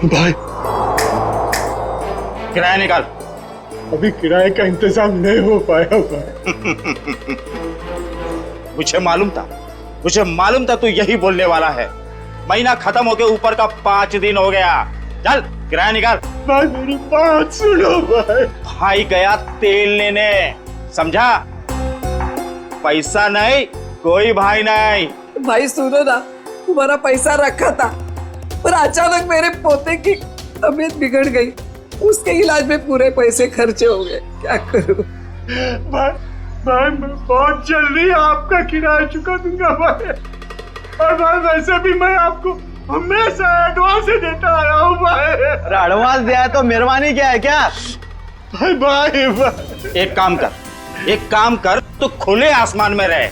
भाई किराया निकाल। अभी किराए का इंतजाम नहीं हो पाया भाई। मुझे मालूम था तू यही बोलने वाला है। महीना खत्म होके ऊपर का 5 दिन हो गया। चल किराया निकाल। भाई मेरी बात सुनो भाई। भाई गया तेल लेने, समझा? पैसा नहीं, कोई भाई नहीं। भाई सुनो ना, तुम्हारा पैसा रखा था पर अचानक मेरे पोते की तबीयत बिगड़ गई, उसके इलाज में पूरे पैसे खर्चे हो गए, क्या करूं? भाई मैं बहुत जल्दी आपका किराया चुका दूंगा भाई। और भाई वैसे भी मैं आपको हमेशा एडवांस देता आया हूँ भाई। एडवांस दिया है तो मेहरबानी क्या है क्या? भाई एक काम कर, तू खुले आसमान में रहे।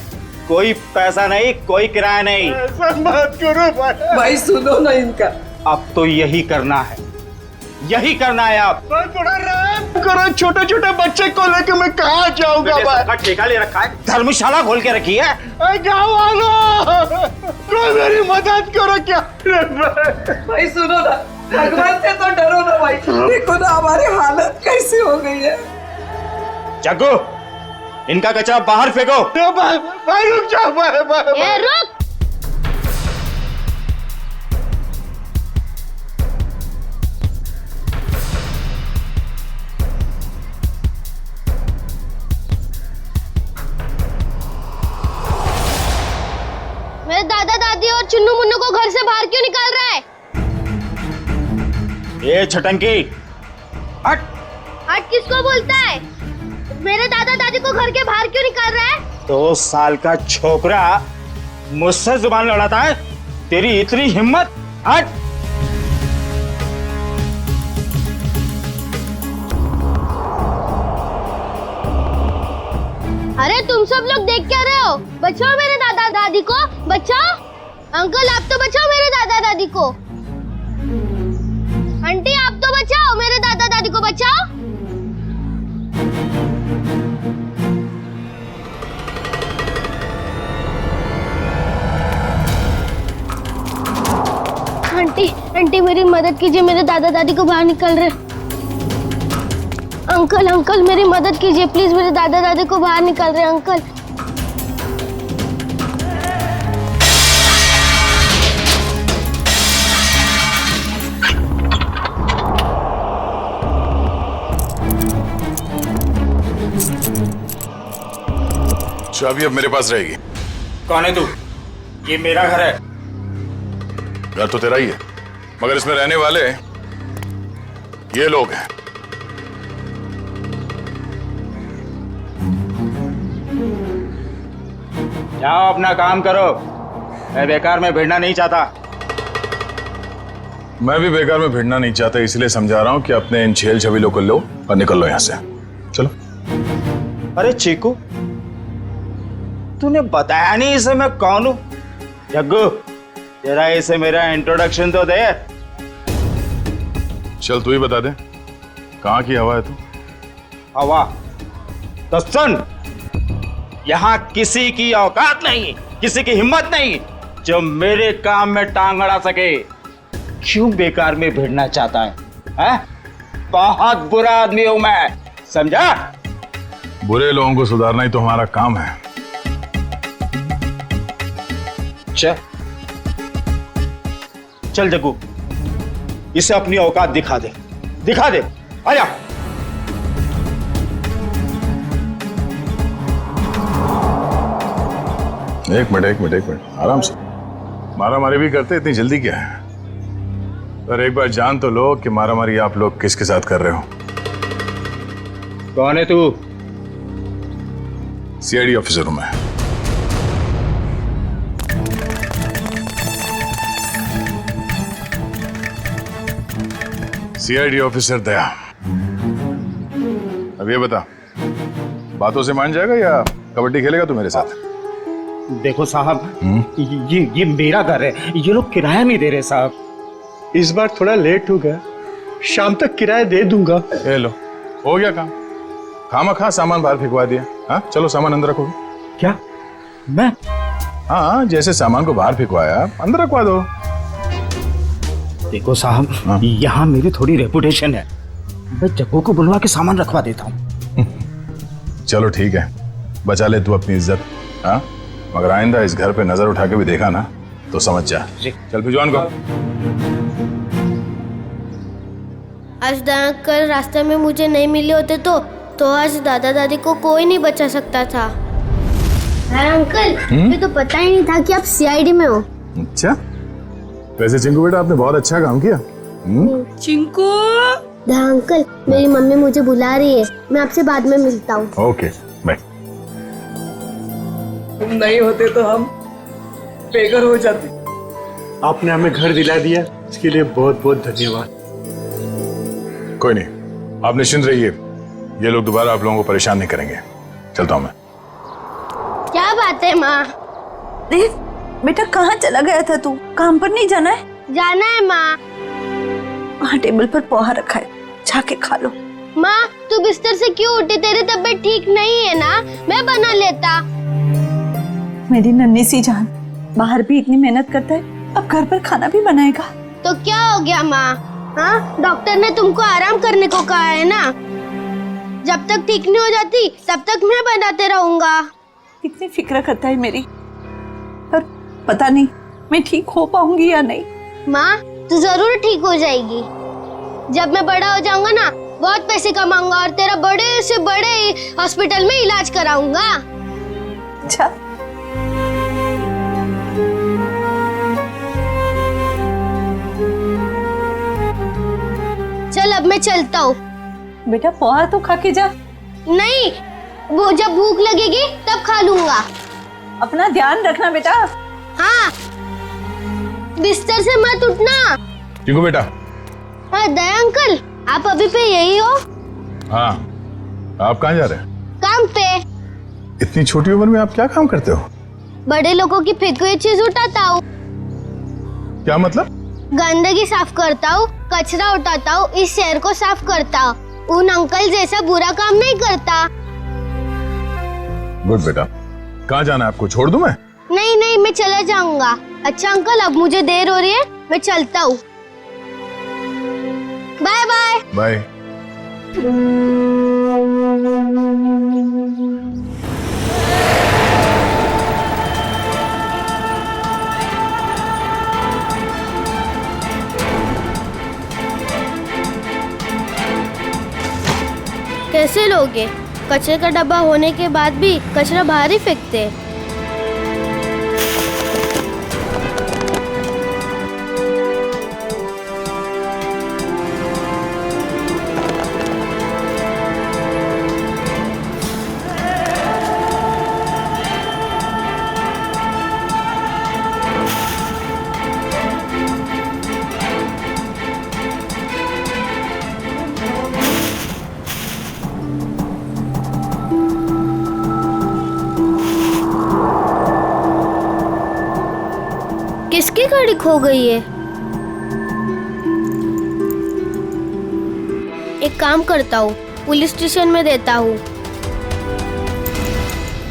कोई पैसा नहीं, कोई किराया नहीं। ऐसा मत करो भाई। भाई सुनो ना इनका। अब तो यही करना है आप। भाई थोड़ा रहम करो, छोटे छोटे बच्चे को लेकर मैं कहाँ जाऊंगा भाई? सबका ठेका ले रखा है, धर्मशाला खोल के रखी है। गाँव वालों, कोई मेरी मदद करो क्या? भाई सुनो ना, भगवान से तो डरो ना भाई। देखो ना हमारी हालत कैसी हो गई है। जग्गू, इनका कचरा बाहर फेंको। भाई रुक जाओ भाई। ए रुक। मेरे दादा दादी और चुन्नू मुन्नू को घर से बाहर क्यों निकाल रहा है? ये छटंकी, हट। हट किसको बोलता है? मेरे दादा दादी को घर के बाहर क्यों निकाल रहा है? 2 साल का छोकरा मुझसे जुबान लड़ाता है? तेरी इतनी हिम्मत? हट। अरे तुम सब लोग देख क्या रहे हो? बचाओ मेरे दादा दादी को, बचाओ। अंकल आप तो बचाओ मेरे दादा दादी को। आंटी आप तो बचाओ मेरे दादा दादी को, बचाओ। आंटी मेरी मदद कीजिए, मेरे दादा दादी को बाहर निकल रहे। अंकल मेरी मदद कीजिए प्लीज, मेरे दादा दादी को बाहर निकल रहे अंकल। चाबी अब मेरे पास रहेगी। कौन है तू? ये मेरा घर है। घर तो तेरा ही है, मगर इसमें रहने वाले ये लोग हैं। जाओ अपना काम करो, मैं बेकार में भिड़ना नहीं चाहता। मैं भी बेकार में भिड़ना नहीं चाहता, इसलिए समझा रहा हूं कि अपने इन छेल छबीलों को लो और निकल लो यहां से। चलो। अरे चीकू, तूने बताया नहीं इसे मैं कौन हूं? जग्गू, जरा इसे मेरा इंट्रोडक्शन तो दे। चल तू ही बता दे, कहां की हवा है तू? हवा? तो सुन, यहां किसी की औकात नहीं, किसी की हिम्मत नहीं जो मेरे काम में टांग अड़ा सके। क्यों बेकार में भिड़ना चाहता है? बहुत बुरा आदमी हूं मैं, समझा? बुरे लोगों को सुधारना ही तो हमारा काम है। चल जग्गू, इसे अपनी औकात दिखा दे। आजा। एक मिनट, आराम से। मारामारी भी करते, इतनी जल्दी क्या है? पर एक बार जान तो लो कि मारामारी आप लोग किसके साथ कर रहे हो। कौन है तू? सीआईडी ऑफिसर हूं मैं। सीआईडी ऑफिसर दया। अब ये बता, बातों से मान जाएगा या कबड्डी खेलेगा तू मेरे साथ? देखो साहब, ये मेरा घर है, ये लोग किराया नहीं दे रहे साहब। इस बार थोड़ा लेट हो गया, शाम तक किराया दे दूंगा। ए लो, हो गया काम। खामा सामान बाहर फेंकवा दिया। हाँ चलो सामान अंदर रखो। क्या? मैं? हाँ, जैसे सामान को बाहर फेंकवाया अंदर रखवा दो। देखो साहब, यहाँ मेरी थोड़ी रेपुटेशन है, मैं जग्गू को बुलवा के सामान रखवा देता हूँ। चलो ठीक है, बचा ले तू अपनी इज्जत। हाँ, मगर आइंदा इस घर पे नजर उठा के भी देखा ना तो समझ जा। चल भिजवान को। आज अंकल रास्ते में मुझे नहीं मिले होते तो आज दादा दादी को कोई नहीं बचा सकता था। अरे अंकल, मुझे तो पता ही नहीं था कि आप सीआईडी में हो। अच्छा, वैसे चिंकू बेटा आपने बहुत अच्छा काम किया। चिंकू, अंकल, मेरी मम्मी मुझे बुला रही है, मैं आपसे बाद में मिलता हूँ। Okay bye. तुम नहीं होते तो हम बेघर हो जाते। आपने हमें घर दिला दिया, इसके लिए बहुत बहुत धन्यवाद। कोई नहीं, आप निश्चिंत रहिए, ये लोग दोबारा आप लोगों को परेशान नहीं करेंगे। चलता हूँ मैं। क्या बात है माँ? देव बेटा, कहाँ चला गया था तू? काम पर नहीं जाना है? जाना है माँ। वहाँ टेबल पर पोहा रखा है, जाके खा लो। माँ, तू बिस्तर से क्यों उठी? तेरी तबीयत ठीक नहीं है ना? मैं बना लेता। मेरी नन्ही सी जान, बाहर भी इतनी मेहनत करता है, अब घर पर खाना भी बनाएगा। तो क्या हो गया माँ? हाँ, डॉक्टर ने तुमको आराम करने को कहा है ना। जब तक ठीक नहीं हो जाती तब तक मैं बनाते रहूंगा। कितनी फिक्र करता है मेरी, पर पता नहीं मैं ठीक हो पाऊंगी या नहीं। माँ, तू जरूर ठीक हो जाएगी। जब मैं बड़ा हो जाऊंगा ना, बहुत पैसे कमाऊंगा और तेरा बड़े से बड़े हॉस्पिटल में इलाज कराऊंगा। अच्छा, चल अब मैं चलता हूँ। बेटा पोहा तो खा के जा। नहीं, वो जब भूख लगेगी तब खा लूंगा। अपना ध्यान रखना बेटा। हाँ, बिस्तर से मत उठना। चिंकू बेटा। हाँ दया अंकल, आप अभी पे यही हो? हाँ, आप कहाँ जा रहे हैं? काम पे। इतनी छोटी उम्र में आप क्या काम करते हो? बड़े लोगों की फेंकी हुई चीज उठाता हूँ। क्या मतलब? गंदगी साफ करता हूँ, कचरा उठाता हूँ, इस शहर को साफ करता हूँ। उन अंकल जैसा बुरा काम नहीं करता। गुड बेटा। कहाँ जाना है आपको? छोड़ दूं मैं? नहीं नहीं, मैं चला जाऊंगा। अच्छा अंकल, अब मुझे देर हो रही है, मैं चलता हूँ। Bye bye. बाय। कैसे लोगे? कचरे का डब्बा होने के बाद भी कचरा बाहर ही फेंकते हैं। किसकी गाड़ी खो गई है? एक काम करता हूँ, पुलिस स्टेशन में देता हूँ।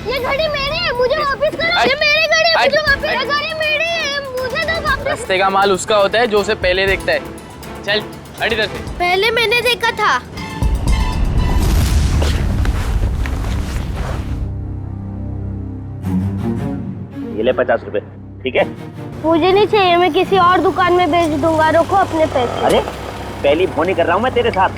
ये गाड़ी मेरी है, मुझे वापस करो। ये मेरी गाड़ी है, मुझे वापस। ये गाड़ी मेरी है, मुझे दो वापस। रास्ते का माल उसका होता है जो उसे पहले देखता है। चल हट इधर से। पहले मैंने देखा था। ये ले 50 रुपए, ठीक है? मुझे नहीं चाहिए, मैं किसी और दुकान में बेच दूंगा। रखो अपने पैसे। अरे पहली फोन कर रहा हूँ मैं तेरे साथ,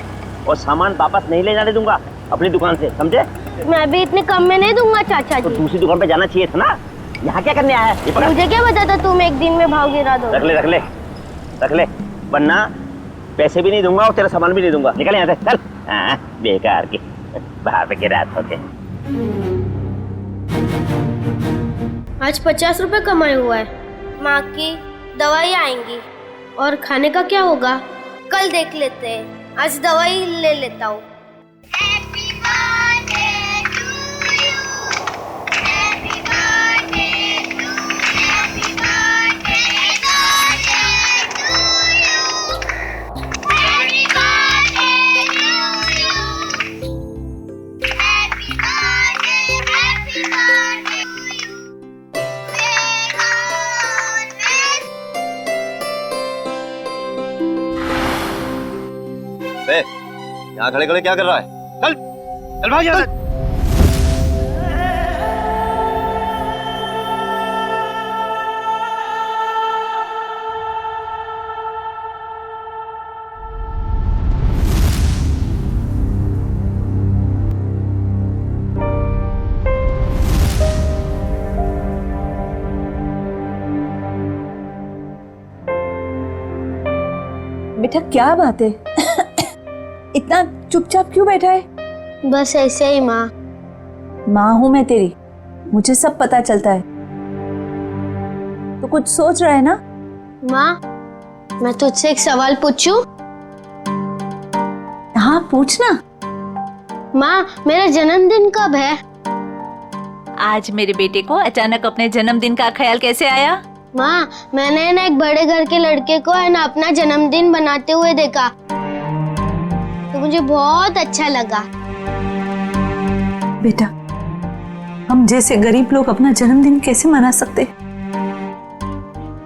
और सामान वापस नहीं ले जाने दूंगा अपनी दुकान से, समझे? मैं भी इतने कम में नहीं दूंगा चाचा तो जी। दूसरी दुकान पे जाना चाहिए था ना। यहाँ क्या करने आया है? ये पकड़। मुझे क्या पता था तुम एक दिन में भाव गिरा दो। रख ले रख ले रख ले, वरना पैसे भी नहीं दूंगा और तेरा सामान भी नहीं दूंगा। निकल यहाँ से, चल। हाँ, बेकार की बाहर पे गिरा होते। आज 50 रुपए कमाए हुआ है। माँ की दवाई आएंगी और खाने का क्या होगा कल देख लेते हैं। आज दवाई ले लेता हूँ। यहाँ खड़े खड़े क्या कर रहा है? चल चल भाग यहाँ से। बेटा क्या बात है? इतना चुपचाप क्यों बैठा है? बस ऐसे ही माँ। माँ हूं मैं तेरी, मुझे सब पता चलता है। तो कुछ सोच रहा है ना? माँ मैं तुझसे एक सवाल पूछूं? हाँ पूछना। माँ मेरा जन्मदिन कब है? आज मेरे बेटे को अचानक अपने जन्मदिन का ख्याल कैसे आया? माँ मैंने ना एक बड़े घर के लड़के को है ना अपना जन्मदिन मनाते हुए देखा, तो मुझे बहुत अच्छा लगा। बेटा हम जैसे गरीब लोग अपना जन्मदिन कैसे मना सकते?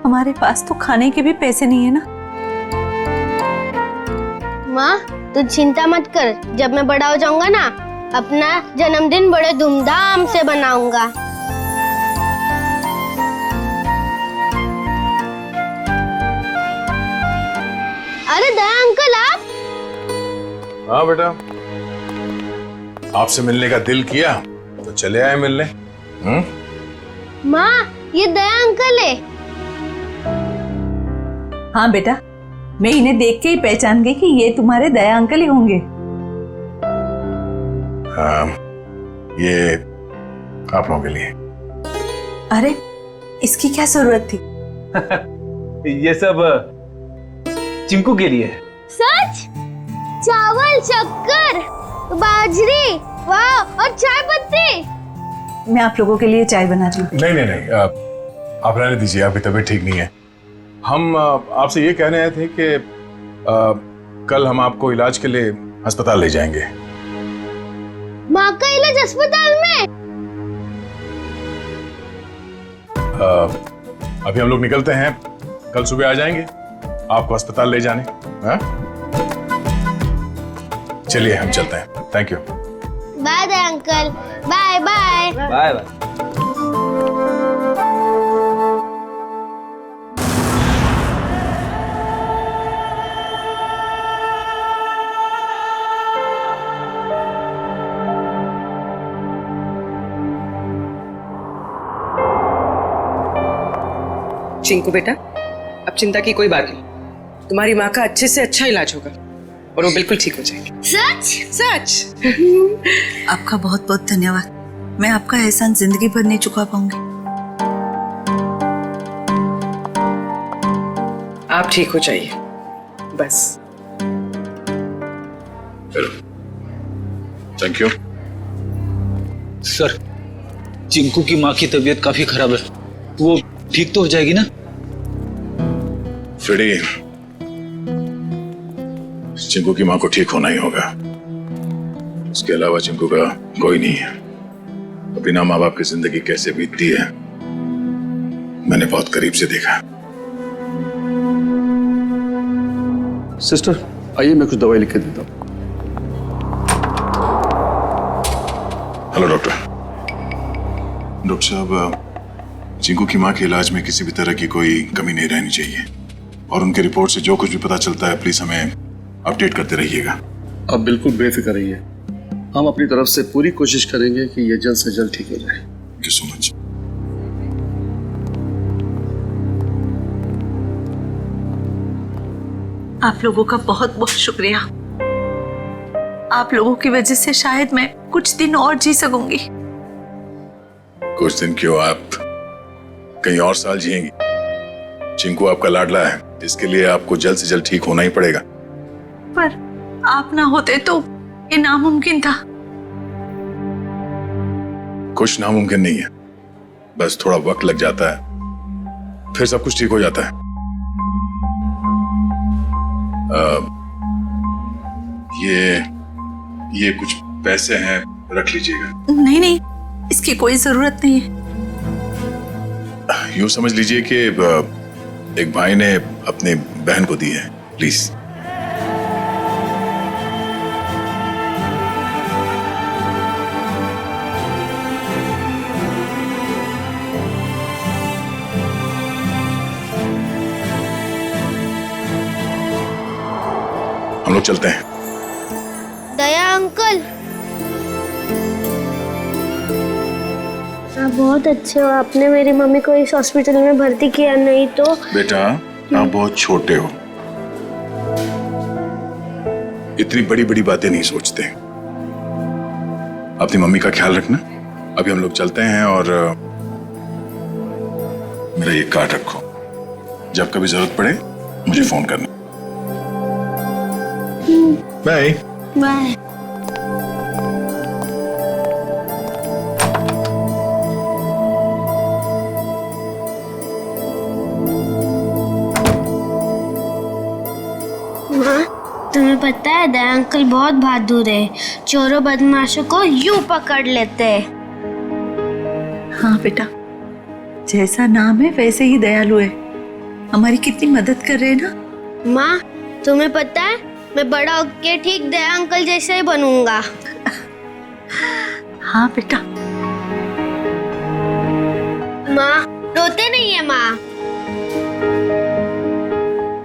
हमारे पास तो खाने के भी पैसे नहीं है ना। माँ तू चिंता मत कर, जब मैं बड़ा हो जाऊंगा ना अपना जन्मदिन बड़े धूमधाम से मनाऊंगा। अरे दया अंकल आप? हाँ बेटा, आपसे मिलने का दिल किया तो चले आए मिलने। माँ ये दया अंकल है। हाँ बेटा, मैं इन्हें देख के ही पहचान गई कि ये तुम्हारे दया अंकल ही होंगे। हाँ, ये आप लोगों के लिए। अरे इसकी क्या जरूरत थी? ये सब चिंकू के लिए। सच? चावल, शक्कर, बाजरी, वाह, और चाय पत्ती। मैं आप लोगों के लिए चाय बनाती हूँ। नहीं नहीं नहीं, आप रहने दीजिए, आपकी तबीयत ठीक नहीं है। हम आपसे ये कहने आए थे कि कल हम आपको इलाज के लिए अस्पताल ले जाएंगे। माँ का इलाज अस्पताल में? अभी हम लोग निकलते हैं, कल सुबह आ जाएंगे आपको अस्पताल ले जाने। हाँ? चलिए हम चलते हैं। Thank you. Bye Daya uncle. Bye bye. Bye bye. Chinku बेटा अब चिंता की कोई बात नहीं, तुम्हारी माँ का अच्छे से अच्छा इलाज होगा और वो बिल्कुल ठीक हो जाएगी। सच? सच। आपका बहुत बहुत धन्यवाद, मैं आपका एहसान जिंदगी भर नहीं चुका पाऊंगी। आप ठीक हो जाइए बस। Thank you. सर चिंकू की माँ की तबीयत काफी खराब है, वो ठीक तो हो जाएगी ना? फ्रेडी, चिंकू की माँ को ठीक होना ही होगा, उसके अलावा चिंकू का कोई नहीं है। बिना माँ बाप की जिंदगी कैसे बीतती है मैंने बहुत करीब से देखा। सिस्टर आइए, मैं कुछ दवाई लिख के देता हूँ। Hello doctor. डॉक्टर साहब, चिंकू की माँ के इलाज में किसी भी तरह की कोई कमी नहीं रहनी चाहिए और उनके रिपोर्ट से जो कुछ भी पता चलता है प्लीज हमें अपडेट करते रहिएगा। आप बिल्कुल बेफिक्र रहिए, हम अपनी तरफ से पूरी कोशिश करेंगे कि ये जल्द से जल्द ठीक हो जाए। Thank you so much. आप लोगों का बहुत बहुत शुक्रिया, आप लोगों की वजह से शायद मैं कुछ दिन और जी सकूंगी। कुछ दिन क्यों, आप कहीं और साल जिएंगी। चिंकू आपका लाडला है, इसके लिए आपको जल्द से जल्द ठीक होना ही पड़ेगा। पर आप ना होते तो ये नामुमकिन था। कुछ नामुमकिन नहीं है, बस थोड़ा वक्त लग जाता है, फिर सब कुछ ठीक हो जाता है। ये कुछ पैसे हैं, रख लीजिएगा। नहीं नहीं, इसकी कोई जरूरत नहीं है। यूं समझ लीजिए कि एक भाई ने अपनी बहन को दी है, प्लीज। हम लोग चलते हैं। दया अंकल, आप बहुत अच्छे हो। आपने मेरी मम्मी को इस हॉस्पिटल में भर्ती किया, नहीं तो। बेटा आप बहुत छोटे हो, इतनी बड़ी बड़ी बातें नहीं सोचते। अपनी मम्मी का ख्याल रखना। अभी हम लोग चलते हैं और मेरा ये कार्ड रखो, जब कभी जरूरत पड़े मुझे फोन करना। Bye bye. तुम्हें पता है दया अंकल बहुत बहादुर है, चोरों बदमाशों को यूं पकड़ लेते हैं। हाँ बेटा, जैसा नाम है वैसे ही दयालु है। हमारी कितनी मदद कर रहे हैं ना। माँ, तुम्हें पता है मैं बड़ा होके ठीक दया अंकल जैसा ही बनूंगा। हाँ बेटा। माँ रोते नहीं है माँ,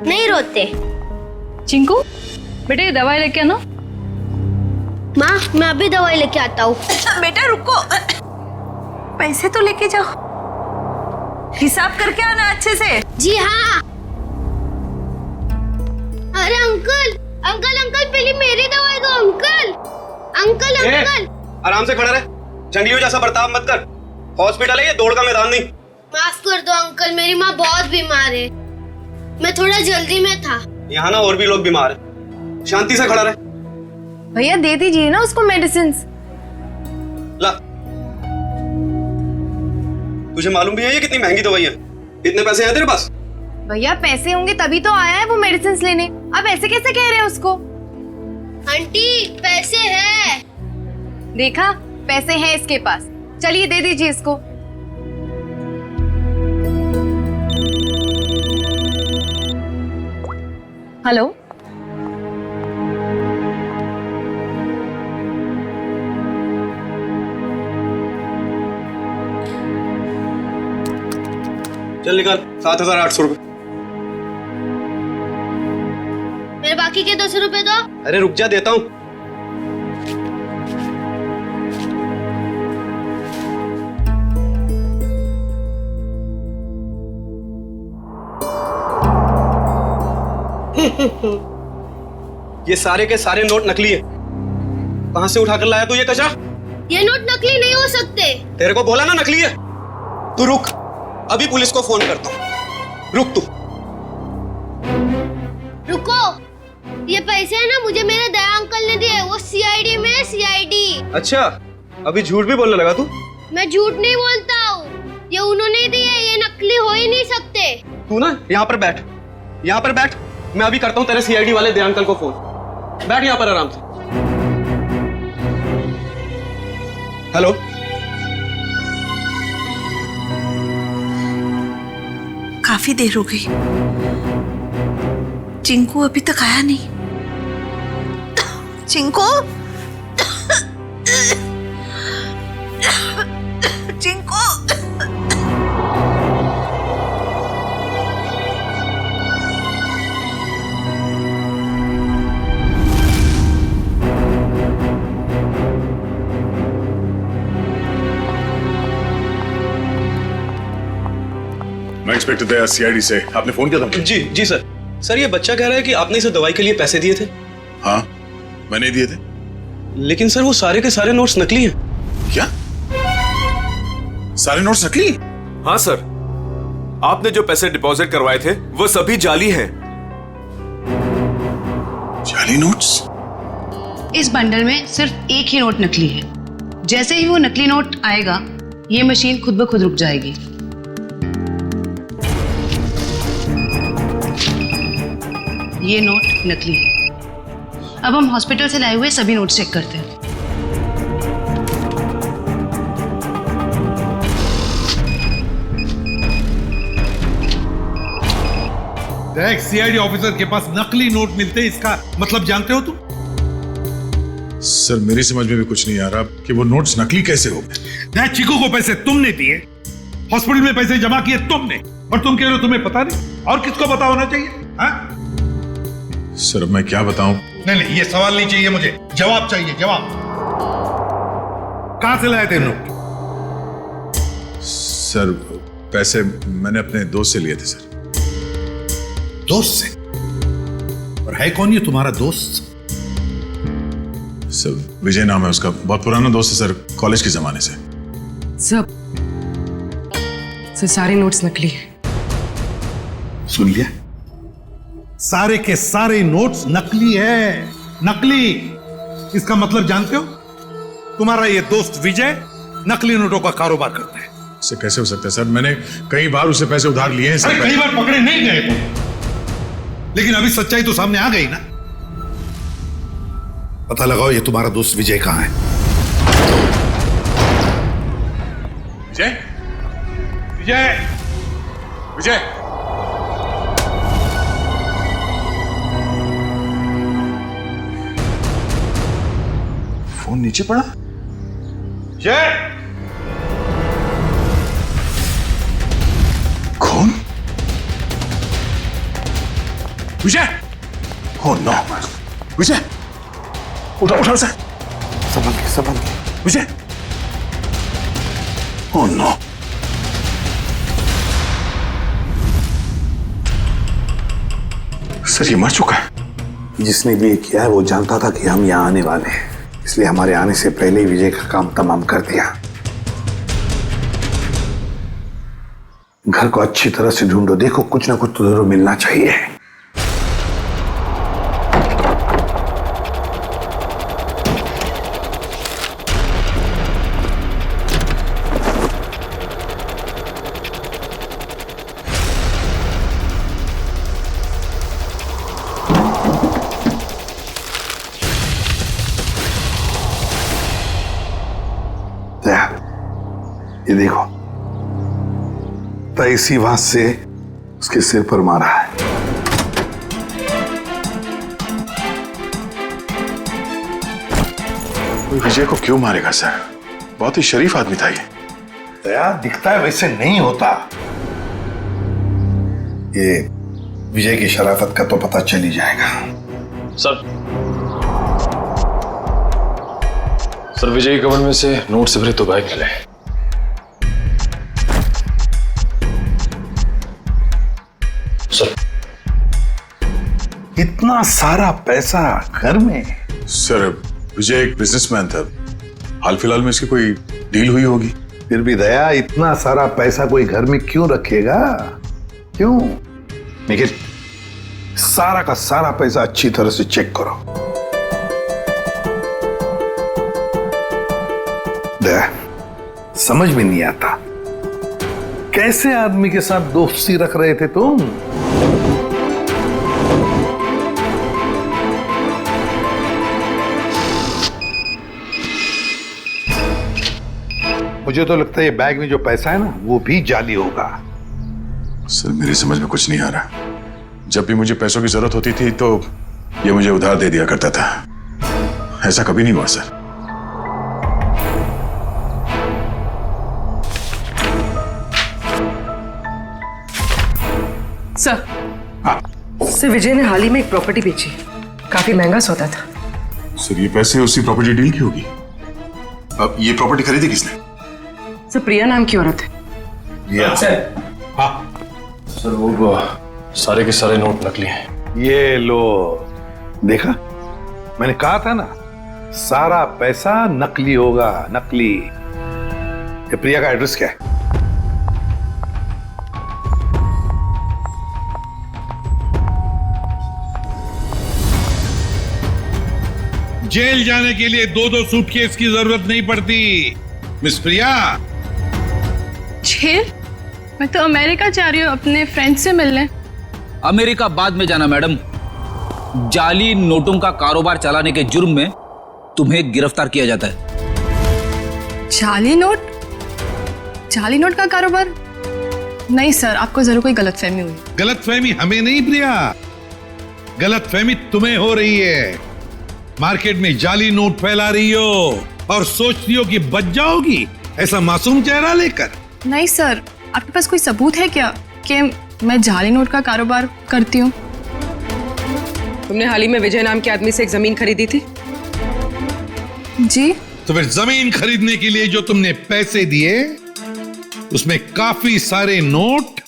नहीं रोते। चिंकू बेटे ये दवाई लेके आना। माँ मैं अभी दवाई लेके आता हूँ। बेटा रुको, पैसे तो लेके जाओ, हिसाब करके आना अच्छे से। जी हाँ। अरे अंकल अंकल अंकल, पहले मेरी दवाई दो अंकल। अंकल अंकल आराम से खड़ा रहे, जंगलियों जैसा बर्ताव मत कर। हॉस्पिटल है ये, दौड़ का मैदान नहीं। माफ कर दो अंकल, मेरी माँ बहुत बीमार है, मैं थोड़ा जल्दी में था। यहाँ ना और भी लोग बीमार हैं, शांति से खड़ा रहे। भैया दे दीजिए ना उसको मेडिसिन। ला, तुझे मालूम भी है ये कितनी महंगी दवाई है? इतने पैसे हैं तेरे पास? भैया पैसे होंगे तभी तो आया है वो मेडिसिन लेने, अब ऐसे कैसे कह रहे हैं उसको? आंटी पैसे है। देखा, पैसे हैं इसके पास, चलिए दे दीजिए इसको। हेलो, चल निकाल 7,800 रुपए। मेरे बाकी के 200 रुपए दो। अरे रुक जा, देता हूँ। ये सारे के सारे नोट नकली है। कहां से उठाकर लाया तू ये कचरा? ये नोट नकली नहीं हो सकते। तेरे को बोला ना नकली है। तू रुक, अभी पुलिस को फोन करता हूँ। रुक तू। रुको, ये पैसे है ना मुझे मेरे दया अंकल ने दिए, वो सीआईडी में है, सीआईडी। अच्छा, अभी झूठ भी बोलने लगा तू? मैं झूठ नहीं बोलता हूँ, ये उन्होंने दिए, ये नकली हो ही नहीं सकते। तू ना यहाँ पर बैठ, यहाँ पर बैठ। मैं अभी करता हूँ तेरे सीआईडी वाले दया अंकल को फोन। बैठ यहाँ पर आराम से। हेलो, काफी देर हो गई, चिंकू अभी तक आया नहीं। चिंकू, चिंकू। मैं इंस्पेक्टर दया, सीआईडी से। आपने फोन किया था? जी जी सर। सर ये बच्चा कह रहा है कि आपने इसे दवाई के लिए पैसे दिए थे। हाँ, मैंने दिए थे। लेकिन सर वो सारे के सारे नोट्स नकली हैं। क्या? सारे नोट्स नकली? हाँ सर, आपने जो पैसे डिपॉजिट करवाए थे वो सभी जाली हैं। जाली नोट्स? इस बंडल में सिर्फ एक ही नोट नकली है। जैसे ही वो नकली नोट आएगा, ये मशीन खुद ब खुद रुक जाएगी। ये नोट नकली है। अब हम हॉस्पिटल से लाए हुए सभी नोट चेक करते हैं। देख, सीआईडी ऑफिसर के पास नकली नोट मिलते हैं, इसका मतलब जानते हो तुम? सर मेरी समझ में भी कुछ नहीं आ रहा कि वो नोट्स नकली कैसे हो गए। चीकू को पैसे तुमने दिए, हॉस्पिटल में पैसे जमा किए तुमने, और तुम कह रहे हो तुम्हें पता नहीं? और किसको पता होना चाहिए? हाँ? सर मैं क्या बताऊं, नहीं, ये सवाल नहीं चाहिए मुझे, जवाब चाहिए, जवाब। कहां से लाए थे नोट? सर पैसे मैंने अपने दोस्त से लिए थे सर। दोस्त से? और है कौन ये तुम्हारा दोस्त? सर विजय नाम है उसका, बहुत पुराना दोस्त है सर, कॉलेज के जमाने से। सर सारे नोट्स नकली हैं। सुन लिया? सारे के सारे नोट्स नकली है, नकली। इसका मतलब जानते हो? तुम्हारा ये दोस्त विजय नकली नोटों का कारोबार करता है। इससे कैसे हो सकता है सर? मैंने कई बार उससे पैसे उधार लिए हैं सर। कई बार पकड़े नहीं गए तुम, लेकिन अभी सच्चाई तो सामने आ गई ना। पता लगाओ ये तुम्हारा दोस्त विजय कहां है। विजय, विजय, विजय, फोन नीचे पड़ा। विजय, कौन? विजय, ओह नो, विजय, उठा उठा सर, संभल के, विजय, ओह नो। सर ये मर चुका है। जिसने भी ये किया है वो जानता था कि हम यहाँ आने वाले हैं, इसलिए हमारे आने से पहले ही विजय का काम तमाम कर दिया। घर को अच्छी तरह से ढूंढो, देखो कुछ ना कुछ तो जरूर मिलना चाहिए। ये देखो, तो इसी बात से उसके सिर पर मारा है। विजय को क्यों मारेगा सर? बहुत ही शरीफ आदमी था ये। दया दिखता है वैसे नहीं होता। ये विजय की शराफत का तो पता चल ही जाएगा। सर विजय के कमर में से नोट से भरे 2 बैग मिले। सर इतना सारा पैसा घर में? सर विजय एक बिजनेसमैन था, हाल फिलहाल में इसकी कोई डील हुई होगी। फिर भी दया इतना सारा पैसा कोई घर में क्यों रखेगा? क्यों? निखिल, सारा का सारा पैसा अच्छी तरह से चेक करो। दया, समझ में नहीं आता कैसे आदमी के साथ दोस्ती रख रहे थे तुम? मुझे तो लगता है ये बैग में जो पैसा है ना वो भी जाली होगा। सर मेरी समझ में कुछ नहीं आ रहा। जब भी मुझे पैसों की जरूरत होती थी तो ये मुझे उधार दे दिया करता था, ऐसा कभी नहीं हुआ सर। सर विजय ने हाल ही में एक प्रॉपर्टी बेची, काफी महंगा सौदा था। सर ये पैसे उसी प्रॉपर्टी डील की होगी। अब ये प्रॉपर्टी खरीदी किसने? सर प्रिया नाम की औरत है। हाँ सर वो सारे के सारे नोट नकली हैं। ये लो, देखा मैंने कहा था ना, सारा पैसा नकली होगा, नकली। ये प्रिया का एड्रेस क्या है? जेल जाने के लिए 2-2 सूटकेस की जरूरत नहीं पड़ती मिस प्रिया। जेल? मैं तो अमेरिका जा रही हूँ अपने फ्रेंड से मिलने। अमेरिका बाद में जाना मैडम, जाली नोटों का कारोबार चलाने के जुर्म में तुम्हें गिरफ्तार किया जाता है। जाली नोट? जाली नोट का कारोबार? नहीं सर, आपको जरूर कोई गलतफहमी हुई। गलतफहमी हमें नहीं प्रिया, गलतफहमी तुम्हें हो रही है। मार्केट में जाली नोट फैला रही हो और सोचती हो कि बच जाओगी ऐसा मासूम चेहरा लेकर। नहीं सर, आपके पास कोई सबूत है क्या कि मैं जाली नोट का कारोबार करती हूँ? तुमने हाल ही में विजय नाम के आदमी से एक जमीन खरीदी थी? जी। तो फिर जमीन खरीदने के लिए जो तुमने पैसे दिए उसमें काफी सारे नोट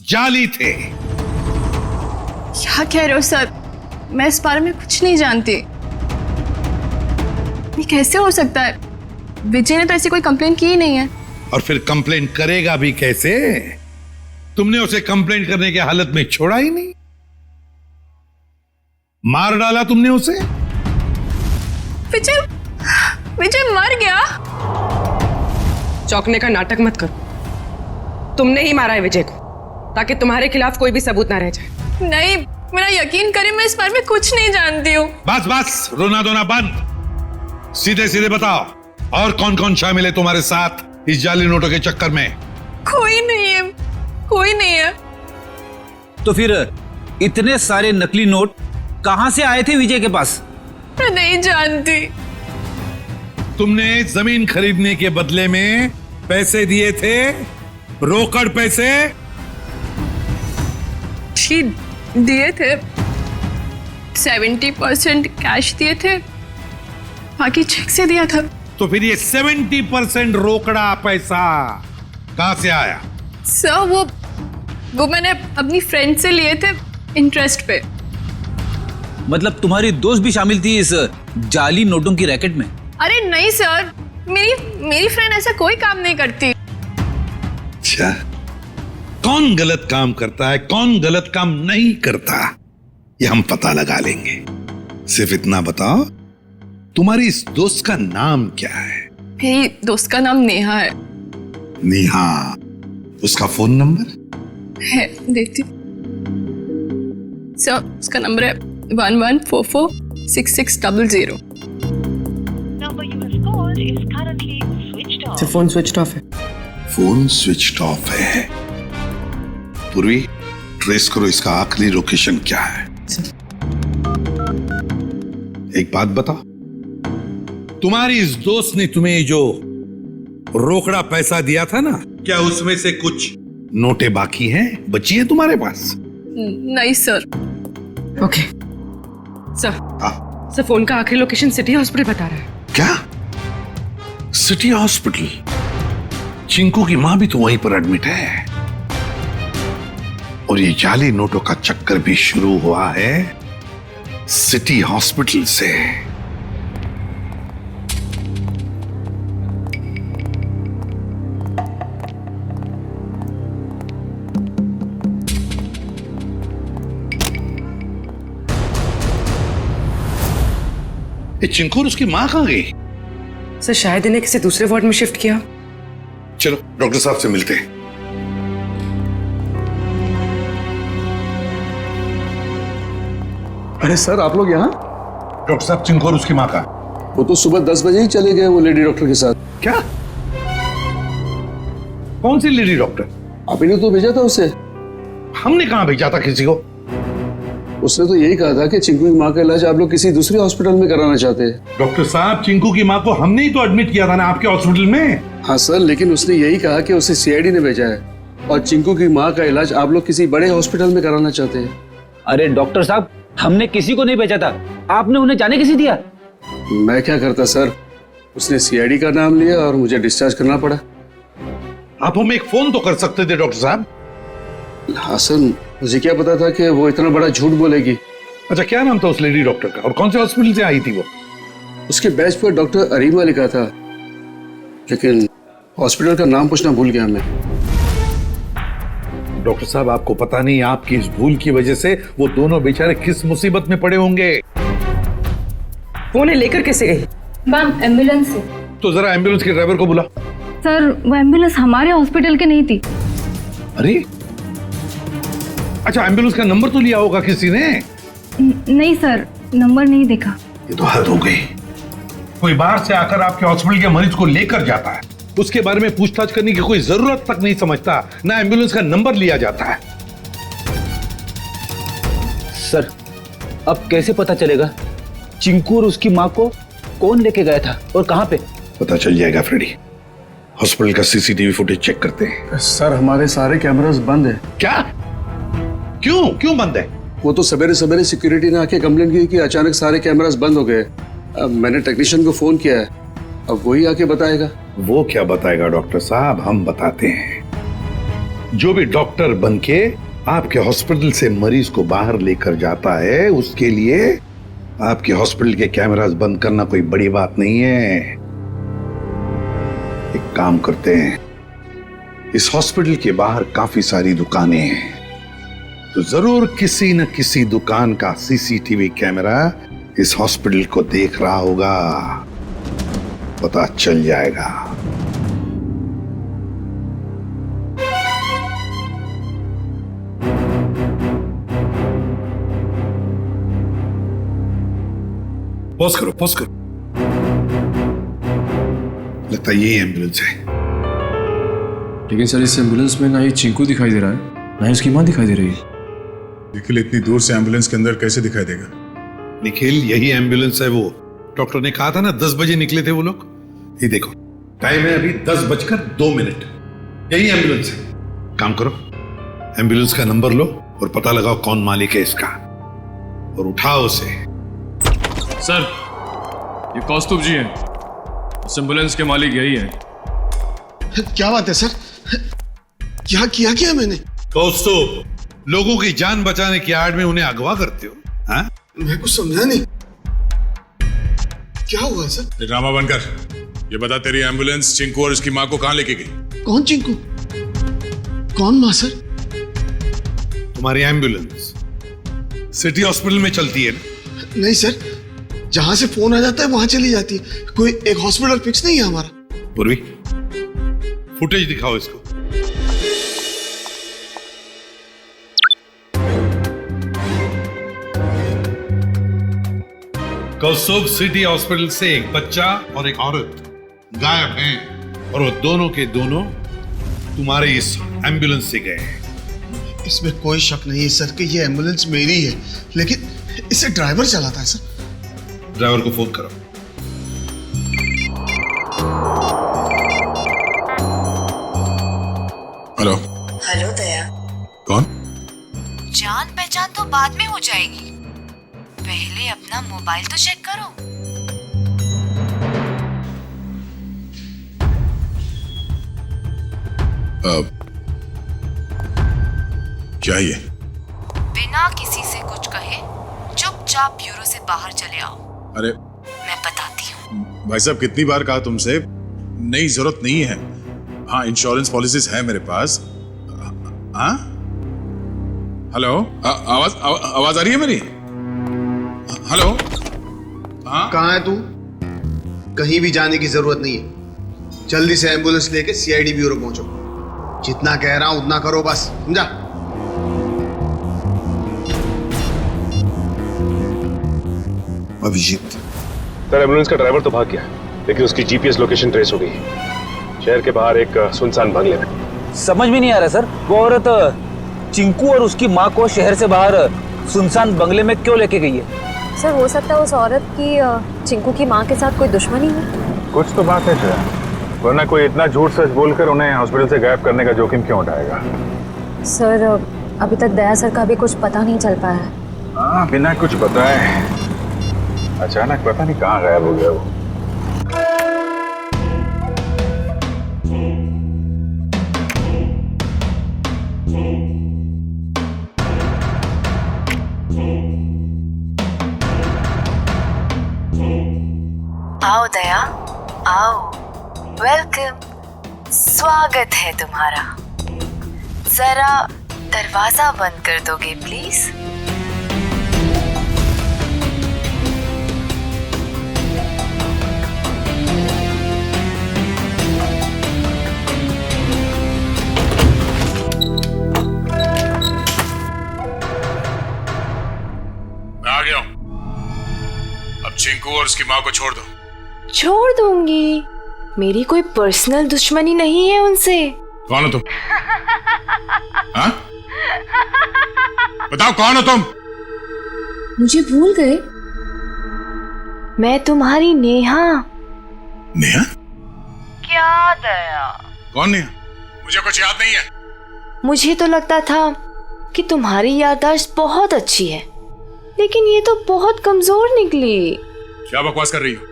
जाली थे। क्या कह रहे हो सर? मैं इस बारे में कुछ नहीं जानती। ये कैसे हो सकता है? विजय ने तो ऐसी कोई कंप्लेन की ही नहीं है। और फिर कंप्लेंट करेगा भी कैसे? तुमने उसे कंप्लेंट करने के हालत में छोड़ा ही नहीं, मार डाला तुमने उसे। विजय मर गया? चौंकने का नाटक मत करो। तुमने ही मारा है विजय को, ताकि तुम्हारे खिलाफ कोई भी सबूत ना रह जाए। नहीं, मेरा यकीन करें, मैं इस बारे में कुछ नहीं जानती हूँ। बस बस, रोना धोना बंद। सीधे सीधे बताओ, और कौन कौन शामिल है तुम्हारे साथ इस जाली नोटों के चक्कर में? कोई नहीं है, कोई नहीं है। तो फिर इतने सारे नकली नोट कहां से आए थे विजय के पास? मैं नहीं जानती। तुमने जमीन खरीदने के बदले में पैसे दिए थे, रोकड़ पैसे? जी, दिए थे। 70% कैश दिए थे, बाकी चेक से दिया था। तो फिर ये 70% रोकड़ा पैसा कहां से आया? सर, वो मैंने अपनी फ्रेंड से लिए थे इंटरेस्ट पे। मतलब तुम्हारी दोस्त भी शामिल थी इस जाली नोटों की रैकेट में? अरे नहीं सर, मेरी फ्रेंड ऐसा कोई काम नहीं करती। अच्छा, कौन गलत काम करता है, कौन गलत काम नहीं करता, ये हम पता लगा लेंगे। सिर्फ इतना बताओ, तुम्हारी इस दोस्त का नाम क्या है? मेरी दोस्त का नाम नेहा है। नेहा, उसका फोन नंबर है, देती सर। उसका नंबर है 11446600। फोन स्विच ऑफ है। फोन स्विच ऑफ है। पूर्वी, ट्रेस करो इसका आखिरी लोकेशन क्या है। एक बात बताओ, तुम्हारी इस दोस्त ने तुम्हें जो रोकड़ा पैसा दिया था ना, क्या उसमें से कुछ नोटें बाकी हैं, बची है तुम्हारे पास? नहीं सर। ओके सर, फोन का आखिरी लोकेशन सिटी हॉस्पिटल बता रहा है। क्या? City hospital? चिंकू की मां भी तो वहीं पर एडमिट है। और ये जाली नोटों का चक्कर भी शुरू हुआ है सिटी हॉस्पिटल से। ये चिंकू और उसकी मां कहां गई? सर, शायद इन्हें किसी दूसरे वार्ड में शिफ्ट किया। चलो डॉक्टर साहब से मिलते हैं। अरे सर, आप लोग यहाँ? डॉक्टर साहब, चिंकू और उसकी मां का? वो तो सुबह 10 बजे ही चले गए, वो लेडी डॉक्टर के साथ। क्या? कौन सी लेडी डॉक्टर? आप ही ने तो भेजा था उसे। हमने कहां भेजा था किसी को? उसने तो यही कहा था कि चिंकू की माँ का इलाज आप लोग किसी दूसरे हॉस्पिटल में कराना चाहते हैं। डॉक्टर साहब, चिंकू की माँ को हमने ही तो एडमिट किया था ना आपके हॉस्पिटल में। हाँ सर, लेकिन उसने यही कहा कि उसे सीआईडी ने भेजा है और चिंकू की माँ का इलाज आप लोग किसी बड़े हॉस्पिटल में कराना चाहते हैं। अरे डॉक्टर साहब, हमने किसी को नहीं भेजा था, आपने उन्हें जाने किसी दिया? मैं क्या करता सर, उसने सीआईडी का नाम लिया और मुझे डिस्चार्ज करना पड़ा। आप हमें एक फोन तो कर सकते थे डॉक्टर साहब। हाँ सर, मुझे क्या पता था कि वो इतना बड़ा झूठ बोलेगी। अच्छा, क्या नाम था उस लेडी डॉक्टर का और कौन से हॉस्पिटल से आई थी वो? उसके बैच पर डॉक्टर अरीमा लिखा था, लेकिन हॉस्पिटल का नाम पूछना भूल गया मैं। डॉक्टर साहब, आपको पता नहीं आपकी इस भूल की वजह से वो दोनों बेचारे किस मुसीबत में पड़े होंगे। वो उन्हें लेकर कैसे गई? मैम, एम्बुलेंस से। तो जरा एम्बुलेंस के ड्राइवर को बुला। सर, वो एम्बुलेंस हमारे हॉस्पिटल की नहीं थी। अरे, अच्छा, एम्बुलेंस का नंबर तो लिया होगा किसी ने? नहीं सर, नंबर नहीं देखा। ये तो हद हो गई। कोई बाहर से आकर आपके हॉस्पिटल के मरीज को लेकर जाता है, उसके बारे में पूछताछ करने की कोई जरूरत तक नहीं समझता, ना एम्बुलेंस का नंबर लिया जाता है। सर, अब कैसे पता चलेगा चिंकू और उसकी माँ को कौन लेके गया था और कहां पे? पता चल जाएगा फ्रेडी। हॉस्पिटल का सीसीटीवी फुटेज चेक करते हैं। सर, हमारे सारे कैमरास बंद है। क्या? क्यों बंद है? वो तो सवेरे सवेरे सिक्योरिटी ने आके कंप्लेंट की कि अचानक सारे कैमरास बंद हो गए। अब मैंने टेक्नीशियन को फोन किया है, अब वही आके बताएगा। वो क्या बताएगा डॉक्टर साहब, हम बताते हैं। जो भी डॉक्टर बनके आपके हॉस्पिटल से मरीज को बाहर लेकर जाता है, उसके लिए आपके हॉस्पिटल के कैमरास बंद करना कोई बड़ी बात नहीं है। एक काम करते हैं, इस हॉस्पिटल के बाहर काफी सारी दुकानें हैं, तो जरूर किसी न किसी दुकान का सीसीटीवी कैमरा इस हॉस्पिटल को देख रहा होगा, पता चल जाएगा। पॉज करो, पॉज करो। लगता है यही एम्बुलेंस है। लेकिन सर इस एम्बुलेंस में ना ही चिंकू दिखाई दे रहा है, ना ही उसकी मां दिखाई दे रही है। निखिल इतनी दूर से एम्बुलेंस के अंदर कैसे दिखाई देगा? निखिल यही एम्बुलेंस है। वो डॉक्टर ने कहा था ना 10 बजे निकले थे वो लोग। ये देखो टाइम है अभी 10:02। यही एम्बुलेंस है। काम करो, एम्बुलेंस का नंबर लो और पता लगाओ कौन मालिक है इसका, और उठाओ उसे। सर ये कौस्तुभ जी हैं, इस एम्बुलेंस के मालिक यही है। क्या बात है सर, क्या किया क्या मैंने? कौस्तुभ, लोगों की जान बचाने की आड़ में उन्हें अगवा करते हो? हाँ? मैं कुछ समझा नहीं, क्या हुआ सर? ड्रामा बनकर ये बता, तेरी एम्बुलेंस चिंकू और उसकी माँ को कहाँ लेके गई? कौन चिंकू, कौन माँ सर? तुम्हारी एम्बुलेंस सिटी हॉस्पिटल में चलती है ना? नहीं सर, जहां से फोन आ जाता है वहां चली जाती है, कोई एक हॉस्पिटल फिक्स नहीं है हमारा। पूर्वी फुटेज दिखाओ इसको। कौस्तुभ सिटी हॉस्पिटल से एक बच्चा और एक औरत गायब हैं, और वो दोनों के दोनों तुम्हारे इस एम्बुलेंस से गए हैं। इसमें कोई शक नहीं है सर कि ये एम्बुलेंस मेरी है, लेकिन इसे ड्राइवर चलाता है सर। ड्राइवर को फोन करो। हेलो। हेलो दया। कौन? जान पहचान तो बाद में हो जाएगी, पहले अपना मोबाइल तो चेक करो। क्या ये? बिना किसी से कुछ कहे चुपचाप ब्यूरो से बाहर चले आओ। अरे मैं बताती हूँ। भाई साहब, कितनी बार कहा तुमसे, नहीं जरूरत नहीं है। हाँ, इंश्योरेंस पॉलिसीज है मेरे पास। हाँ हेलो, आवाज आ रही है मेरी? हेलो। हाँ कहाँ है तू? कहीं भी जाने की जरूरत नहीं है, जल्दी से एम्बुलेंस लेके सीआईडी ब्यूरो पहुंचो। जितना कह रहा हूं उतना करो बस, समझा? अभिजीत सर, एम्बुलेंस का ड्राइवर तो भाग गया, लेकिन उसकी जीपीएस लोकेशन ट्रेस हो गई शहर के बाहर एक सुनसान बंगले में। समझ में नहीं आ रहा सर, वो औरत चिंकू और उसकी माँ को शहर से बाहर सुनसान बंगले में क्यों लेके गई है? सर हो सकता है उस औरत की चिंकू की माँ के साथ कोई दुश्मनी हो। कुछ तो बात है सर, वरना कोई इतना झूठ सच बोलकर उन्हें हॉस्पिटल से गायब करने का जोखिम क्यों उठाएगा? सर अभी तक दया सर का भी कुछ पता नहीं चल पाया है। हाँ, बिना कुछ बताए अचानक पता नहीं कहाँ गायब हो गया वो। आओ दया, आओ, वेलकम, स्वागत है तुम्हारा। जरा दरवाजा बंद कर दोगे प्लीज? आ गया हूं। अब चिंकू और उसकी माँ को छोड़ दो। छोड़ दूंगी, मेरी कोई पर्सनल दुश्मनी नहीं है उनसे। कौन हो तुम? हाँ? बताओ कौन हो तुम? मुझे भूल गए? मैं तुम्हारी नेहा। नेहा? क्या दया? कौन नेहा? मुझे कुछ याद नहीं है। मुझे तो लगता था कि तुम्हारी याददाश्त बहुत अच्छी है, लेकिन ये तो बहुत कमजोर निकली। क्या बकवास कर रही हो?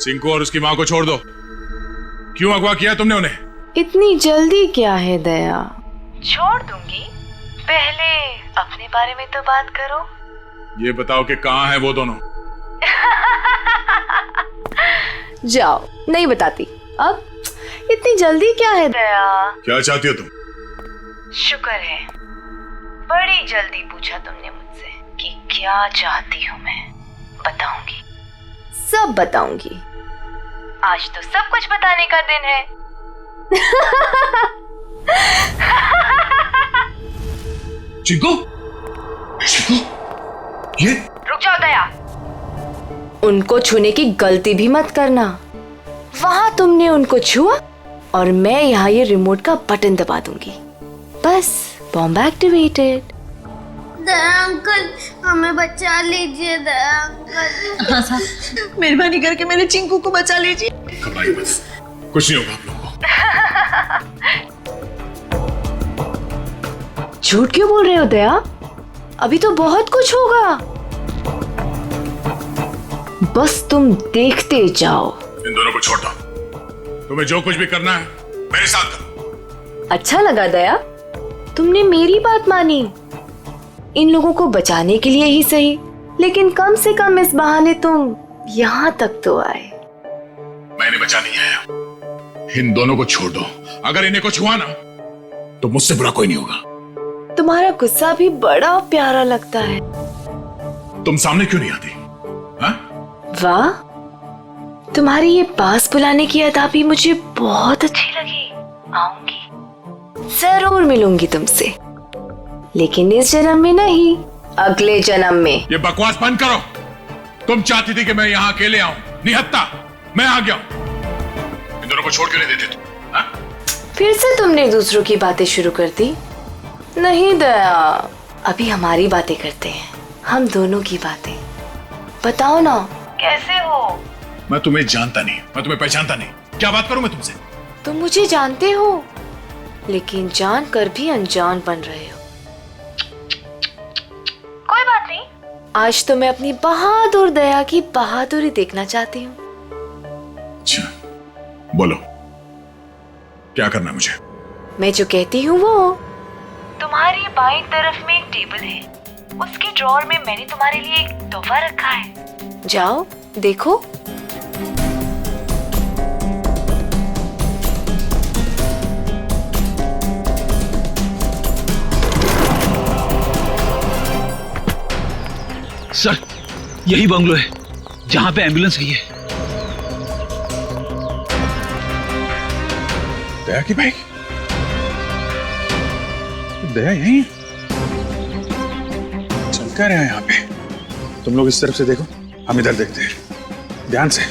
चिंकू और उसकी माँ को छोड़ दो। क्यों अगवा किया तुमने उन्हें? इतनी जल्दी क्या है दया? छोड़ दूंगी, पहले अपने बारे में तो बात करो। ये बताओ कि कहाँ है वो दोनों? जाओ, नहीं बताती। अब इतनी जल्दी क्या है दया? क्या चाहती हो तुम? शुक्र है बड़ी जल्दी पूछा तुमने मुझसे कि क्या चाहती हूँ मैं। बताऊंगी, सब बताऊंगी। आज तो सब कुछ बताने का दिन है। चिंकू, चिंकू, ये रुक जाओ दया, उनको छूने की गलती भी मत करना। वहां तुमने उनको छुआ और मैं यहाँ ये रिमोट का बटन दबा दूंगी। बस, बॉम्ब एक्टिवेटेड। दया अंकल, हमें बचा लीजिए दया अंकल। हाँ साहब, मेहरबानी करके मेरे चिंकू को बचा लीजिए। घबराइए बस, कुछ नहीं होगा आप लोगों को। झूठ क्यों बोल रहे हो दया? अभी तो बहुत कुछ होगा। बस तुम देखते जाओ। इन दोनों को छोड़ दो। तुम्हें जो कुछ भी करना है मेरे साथ करो। अच्छा लगा दया, तुमने मेरी बात मानी। इन लोगों को बचाने के लिए ही सही, लेकिन कम से कम इस बहाने तुम यहाँ तक तो आए। मैंने बचा नहीं आया। इन दोनों को छोड़ दो। अगर इन्हें कुछ हुआ ना तो मुझसे बुरा कोई नहीं होगा। तुम्हारा गुस्सा भी बड़ा प्यारा लगता है। तुम सामने क्यों नहीं आती? वाह, तुम्हारी ये पास बुलाने की अदा भी मुझे बहुत अच्छी लगी। आऊंगी, जरूर मिलूंगी तुमसे, लेकिन इस जन्म में नहीं, अगले जन्म में। ये बकवास बंद करो। तुम चाहती थी कि मैं यहाँ अकेले आऊं, निहत्ता मैं आ गया। इन दोनों को छोड़ के नहीं देते तुम? फिर से तुमने दूसरों की बातें शुरू कर दी। नहीं दया, अभी हमारी बातें करते हैं, हम दोनों की बातें। बताओ ना, कैसे हो? मैं तुम्हें जानता नहीं, मैं तुम्हें पहचानता नहीं। क्या बात करूं मैं तुमसे? तुम मुझे जानते हो, लेकिन जान कर भी अनजान बन रहे हो। कोई बात नहीं, आज तो मैं अपनी बहादुर दया की बहादुरी देखना चाहती हूँ। अच्छा, बोलो क्या करना है मुझे? मैं जो कहती हूँ वो, तुम्हारी बाईं तरफ में एक टेबल है, उसके ड्रॉअर में मैंने तुम्हारे लिए एक तोहफा रखा है। जाओ देखो। सर, यही बंगलो है जहां पे एम्बुलेंस गई है। दया की बाइक? दया यहीं चल क्या रहा है यहाँ पे? तुम लोग इस तरफ से देखो, हम इधर देखते हैं ध्यान से।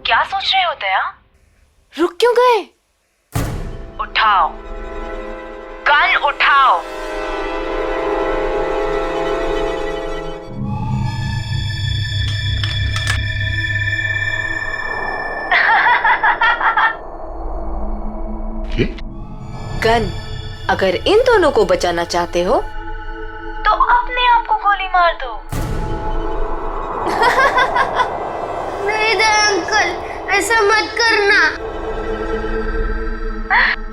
क्या सोच रहे हो दया? रुक क्यों गए? उठाओ, गन उठाओ। गन, अगर इन दोनों को बचाना चाहते हो तो अपने आप को गोली मार दो। नहीं दया अंकल, ऐसा मत करना।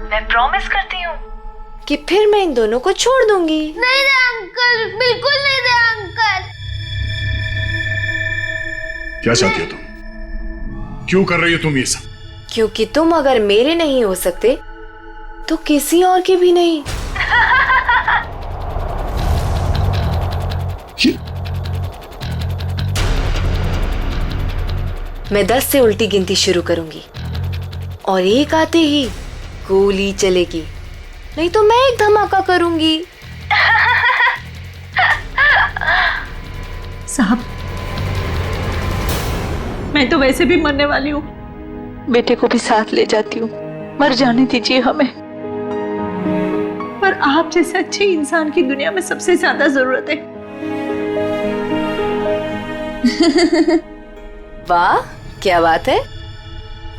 मैं प्रॉमिस करती हूँ कि फिर मैं इन दोनों को छोड़ दूंगी। नहीं दया अंकल, बिल्कुल नहीं दया अंकल। क्या चाहती हो तुम? क्यों कर रही हो तुम ये सब? क्योंकि तुम अगर मेरे नहीं हो सकते तो किसी और के भी नहीं। मैं 10 से उल्टी गिनती शुरू करूंगी और 1 आते ही गोली चलेगी, नहीं तो मैं एक धमाका करूंगी। साहब, मैं तो वैसे भी मरने वाली हूँ, बेटे को भी साथ ले जाती हूँ, मर जाने दीजिए हमें। पर आप जैसे अच्छे इंसान की दुनिया में सबसे ज्यादा जरूरत है। वाह, क्या बात है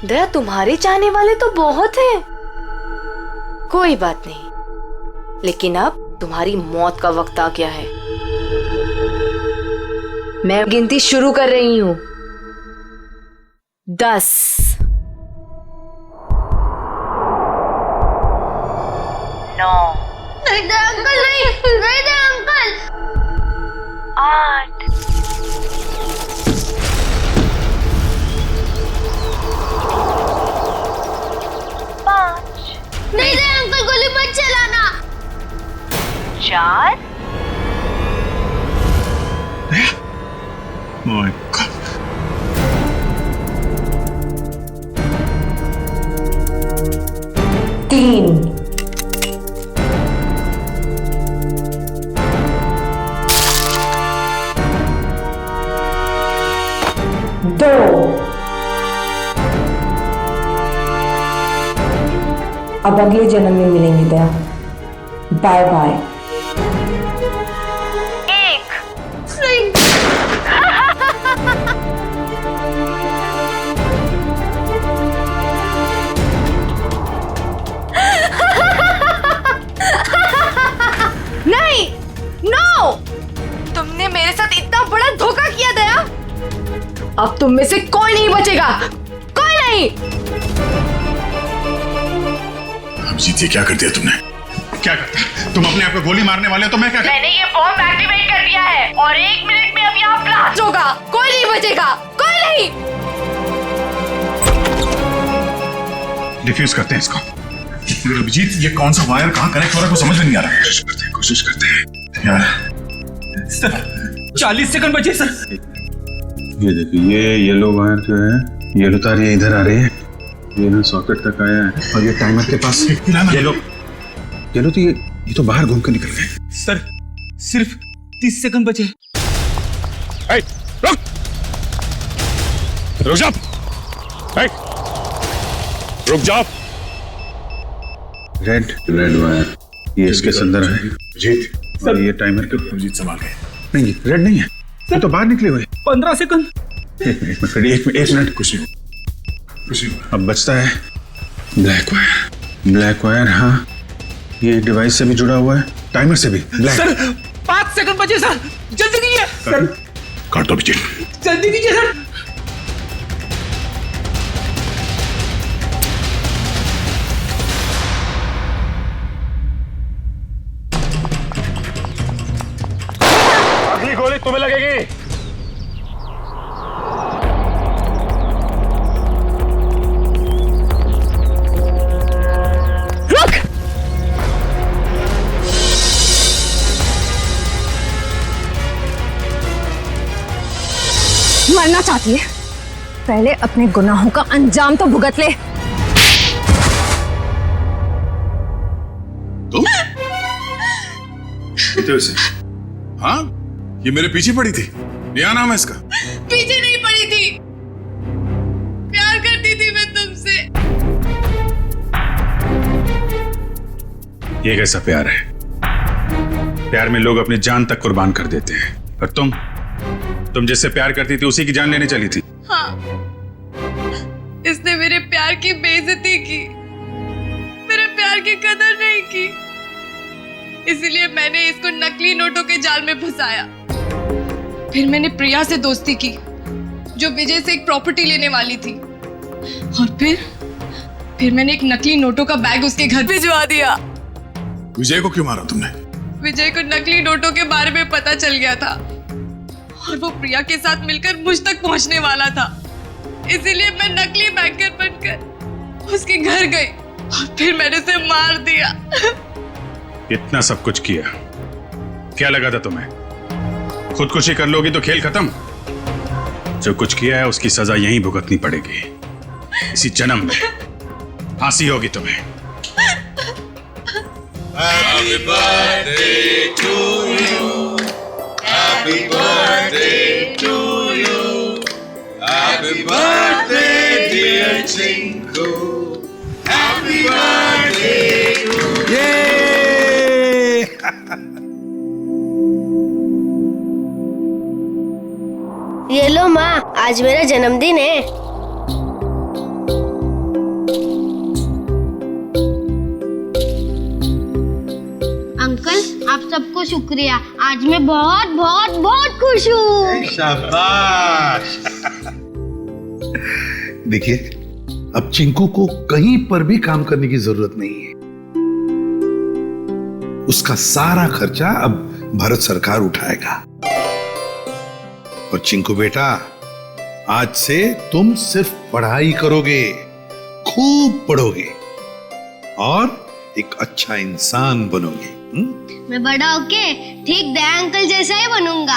दया, तुम्हारे चाहने वाले तो बहुत हैं। कोई बात नहीं, लेकिन अब तुम्हारी मौत का वक्त आ गया है। मैं गिनती शुरू कर रही हूं। 10, 9, नहीं दे अंकल, नहीं दे अंकल। 8, 5, नहीं दे अंकल, गोली मत चलाना। 4, My God. 3, 2, अब अगले जन्म में मिलेंगे दया। Bye bye. नहीं, नो! तुमने मेरे साथ इतना बड़ा धोखा किया दया। अब तुम में से कोई नहीं बचेगा, कोई नहीं। अभिजीत, ये क्या कर दिया तुमने? क्या करता? तुम अपने आप को गोली मारने वाले हो तो मैं क्या मैंने ये बॉम्ब एक्टिवेट कर दिया है और 1 मिनट में अब यहाँ ब्लास्ट होगा। कोई नहीं बचेगा, कोई नहीं। डिफ्यूज करते हैं इसको। अभिजीत, ये कौन सा वायर कहाँ कनेक्ट हो रहा है, कुछ समझ में नहीं आ रहा है। कोशिश करते हैं यार। सर 40 सेकंड बचे सर। ये देखिए, ये येलो वायर जो है, येलो तार ये इधर आ रही है, ये ना सॉकेट तक आया है और ये टाइमर के पास येलो तो ये तो बाहर घूम कर निकल गए। सर सिर्फ 30 सेकंड बचे। रुक जा, रुक जाओ। रेड वायर ये इसके अंदर है। जीत और ये टाइमर के जीत संभाल गए। नहीं, रेड नहीं है, ये तो बाहर निकले हुए। 15 सेकंड। एक मिनट कुछ नहीं। अब बचता है ब्लैक वायर। हाँ, ये डिवाइस से भी जुड़ा हुआ है, टाइमर से भी। सर 5 सेकंड बचे सर, जल्दी कीजिए। सर काट दो बिजली, जल्दी कीजिए सर। अगली गोली तुम्हें लगेगी। मरना चाहती है, पहले अपने गुनाहों का अंजाम तो भुगत ले। तुम इसे? हाँ, ये मेरे पीछे पड़ी थी। क्या नाम है इसका? पीछे नहीं पड़ी थी, प्यार करती थी मैं तुमसे। ये कैसा प्यार है? प्यार में लोग अपनी जान तक कुर्बान कर देते हैं, और तुम जिससे प्यार करती थी उसी की जान लेने चली थी। हाँ, इसने मेरे प्यार की बेइज्जती की, मेरे प्यार की कदर नहीं की, इसीलिए मैंने इसको नकली नोटों के जाल में फंसाया। फिर मैंने प्रिया से दोस्ती की, जो विजय से एक प्रॉपर्टी लेने वाली थी, और फिर मैंने एक नकली नोटों का बैग उसके घर भिजवा दिया। विजय को क्यों मारा तुमने? विजय को नकली नोटों के बारे में पता चल गया था और वो प्रिया के साथ मिलकर मुझ तक पहुंचने वाला था, इसीलिए मैं नकली बैंकर बनकर उसके घर गई और फिर मैंने उसे मार दिया। इतना सब कुछ किया, क्या लगा था तुम्हें? खुदकुशी कर लोगी तो खेल खत्म। जो कुछ किया है उसकी सजा यहीं भुगतनी पड़ेगी, इसी जन्म में फांसी होगी तुम्हें। Happy birthday to you. Happy birthday to you. Happy birthday dear Chinku. Happy birthday to you. ये लो माँ, आज मेरा जन्मदिन है। अंकल आप सबको शुक्रिया, आज मैं बहुत बहुत बहुत खुश हूँ। शाबाश। देखिए, अब चिंकू को कहीं पर भी काम करने की जरूरत नहीं है। उसका सारा खर्चा अब भारत सरकार उठाएगा। और चिंकू बेटा, आज से तुम सिर्फ पढ़ाई करोगे, खूब पढ़ोगे और एक अच्छा इंसान बनोगे। मैं बड़ा होके ठीक दया अंकल जैसा ही बनूंगा।